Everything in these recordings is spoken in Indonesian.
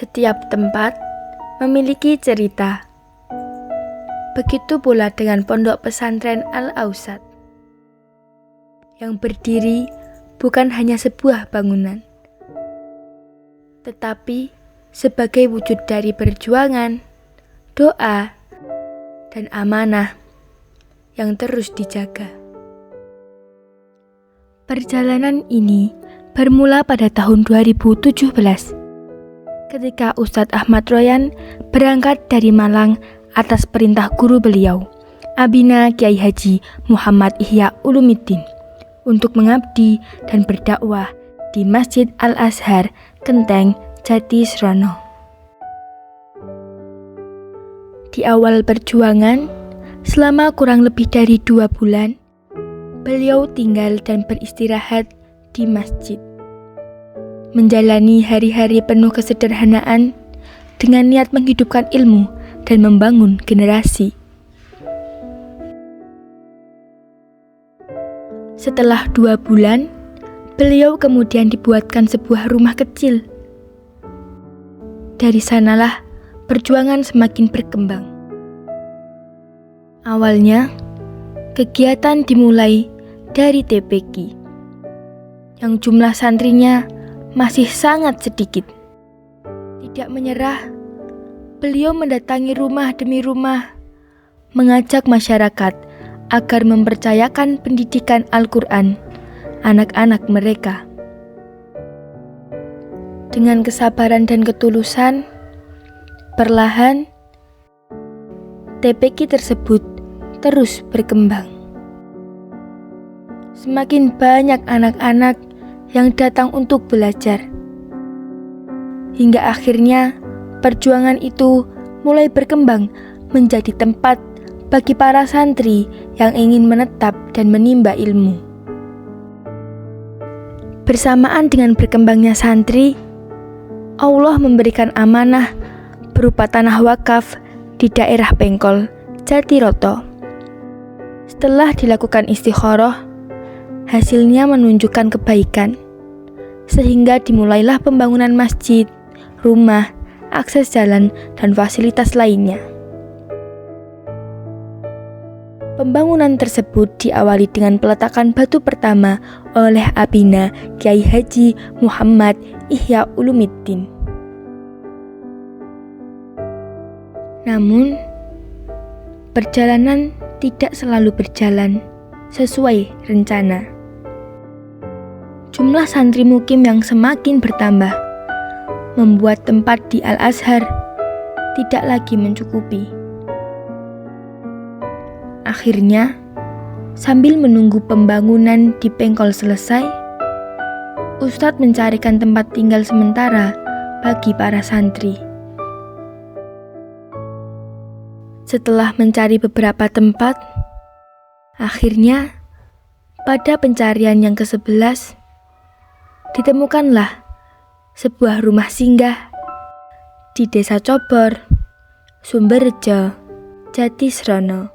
Setiap tempat memiliki cerita. Begitu pula dengan Pondok Pesantren Al-Ausat, yang berdiri bukan hanya sebuah bangunan, tetapi sebagai wujud dari perjuangan, doa, dan amanah yang terus dijaga. Perjalanan ini bermula pada tahun 2017, ketika Ustadz Ahmad Royan berangkat dari Malang atas perintah guru beliau, Abina Kiai Haji Muhammad Ihya Ulumiddin, untuk mengabdi dan berdakwah di Masjid Al-Azhar, Kenteng, Jatisrono. Di awal perjuangan, selama kurang lebih dari 2 bulan, beliau tinggal dan beristirahat di masjid, menjalani hari-hari penuh kesederhanaan dengan niat menghidupkan ilmu dan membangun generasi. Setelah 2 bulan, beliau kemudian dibuatkan sebuah rumah kecil. Dari sanalah perjuangan semakin berkembang. Awalnya, kegiatan dimulai dari TPQ, yang jumlah santrinya masih sangat sedikit. Tidak menyerah, beliau mendatangi rumah demi rumah, mengajak masyarakat agar mempercayakan pendidikan Al-Quran anak-anak mereka. Dengan kesabaran dan ketulusan, perlahan TPQ tersebut terus berkembang. Semakin banyak anak-anak yang datang untuk belajar, hingga akhirnya perjuangan itu mulai berkembang menjadi tempat bagi para santri yang ingin menetap dan menimba ilmu. Bersamaan dengan berkembangnya santri, Allah memberikan amanah berupa tanah wakaf di daerah Pengkol, Jatiroto. Setelah dilakukan istikharah, hasilnya menunjukkan kebaikan, sehingga dimulailah pembangunan masjid, rumah, akses jalan, dan fasilitas lainnya. Pembangunan tersebut diawali dengan peletakan batu pertama oleh Abina Kiai Haji Muhammad Ihya Ulumiddin. Namun, perjalanan tidak selalu berjalan sesuai rencana. Jumlah santri mukim yang semakin bertambah membuat tempat di Al-Azhar tidak lagi mencukupi. Akhirnya, sambil menunggu pembangunan di Pengkol selesai, Ustadz mencarikan tempat tinggal sementara bagi para santri. Setelah mencari beberapa tempat, akhirnya pada pencarian yang ke-11, ditemukanlah sebuah rumah singgah di Desa Cobor, Sumberjo, Jatisrono.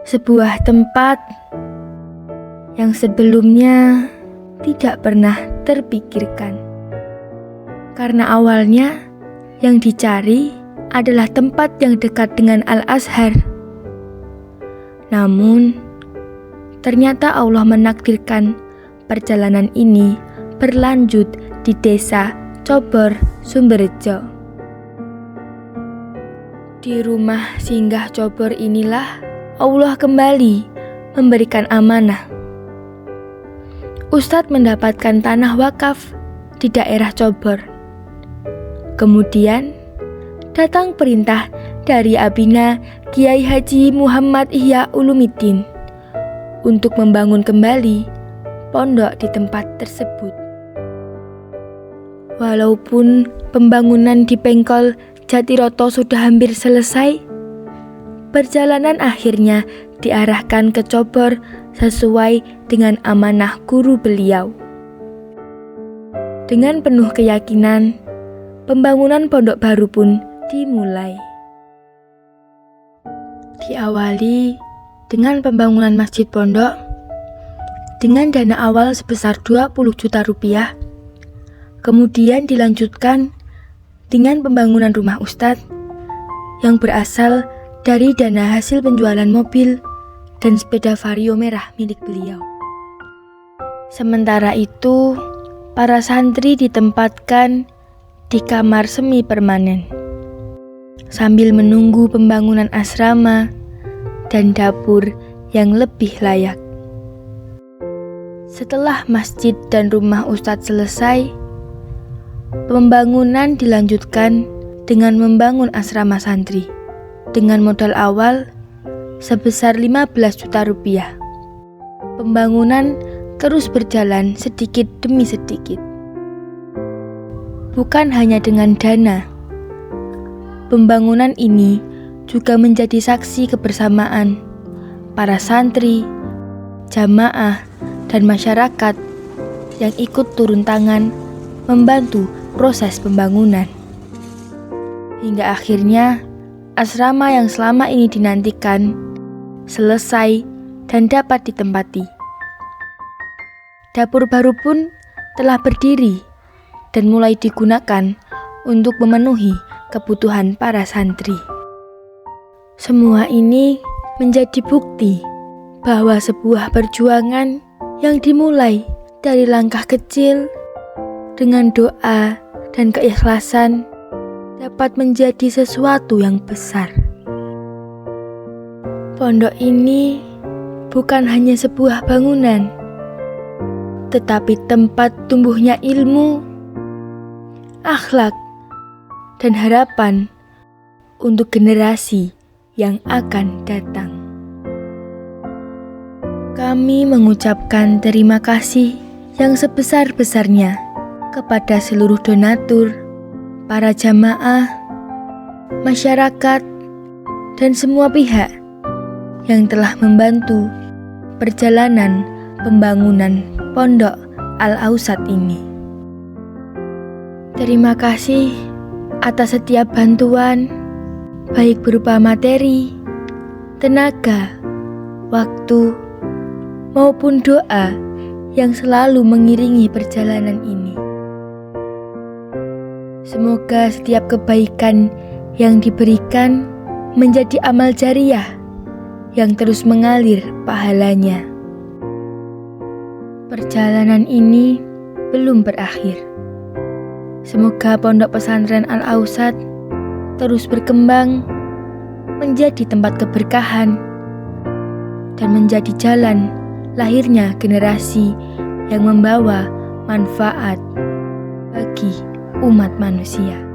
Sebuah tempat yang sebelumnya tidak pernah terpikirkan. Karena awalnya yang dicari adalah tempat yang dekat dengan Al-Azhar. Namun, ternyata Allah menakdirkan perjalanan ini berlanjut di Desa Cobor, Sumberjo. Di rumah singgah Cobor inilah Allah kembali memberikan amanah. Ustadz mendapatkan tanah wakaf di daerah Cobor. Kemudian datang perintah dari Abina Kiai Haji Muhammad Ihya Ulumiddin untuk membangun kembali pondok di tempat tersebut. Walaupun pembangunan di Pengkol Jatiroto sudah hampir selesai, perjalanan akhirnya diarahkan ke Cobor sesuai dengan amanah guru beliau. Dengan penuh keyakinan, pembangunan pondok baru pun dimulai. Diawali dengan pembangunan masjid pondok dengan dana awal sebesar 20 juta rupiah. Kemudian dilanjutkan dengan pembangunan rumah Ustadz yang berasal dari dana hasil penjualan mobil dan sepeda Vario merah milik beliau. Sementara itu, para santri ditempatkan di kamar semi permanen sambil menunggu pembangunan asrama dan dapur yang lebih layak. Setelah masjid dan rumah Ustadz selesai, pembangunan dilanjutkan dengan membangun asrama santri dengan modal awal sebesar 15 juta rupiah. Pembangunan terus berjalan sedikit demi sedikit. Bukan hanya dengan dana, pembangunan ini juga menjadi saksi kebersamaan para santri, jamaah, dan masyarakat yang ikut turun tangan membantu proses pembangunan. Hingga akhirnya asrama yang selama ini dinantikan selesai dan dapat ditempati. Dapur baru pun telah berdiri dan mulai digunakan untuk memenuhi kebutuhan para santri. Semua ini menjadi bukti bahwa sebuah perjuangan yang dimulai dari langkah kecil dengan doa dan keikhlasan dapat menjadi sesuatu yang besar. Pondok ini bukan hanya sebuah bangunan, tetapi tempat tumbuhnya ilmu, akhlak, dan harapan untuk generasi yang akan datang. Kami mengucapkan terima kasih yang sebesar-besarnya kepada seluruh donatur, para jamaah, masyarakat, dan semua pihak yang telah membantu perjalanan pembangunan Pondok Al-Ausat ini. Terima kasih atas setiap bantuan, baik berupa materi, tenaga, waktu, maupun doa yang selalu mengiringi perjalanan ini. Semoga setiap kebaikan yang diberikan menjadi amal jariah yang terus mengalir pahalanya. Perjalanan ini belum berakhir. Semoga Pondok Pesantren Al-Ausat terus berkembang menjadi tempat keberkahan dan menjadi jalan lahirnya generasi yang membawa manfaat bagi umat manusia.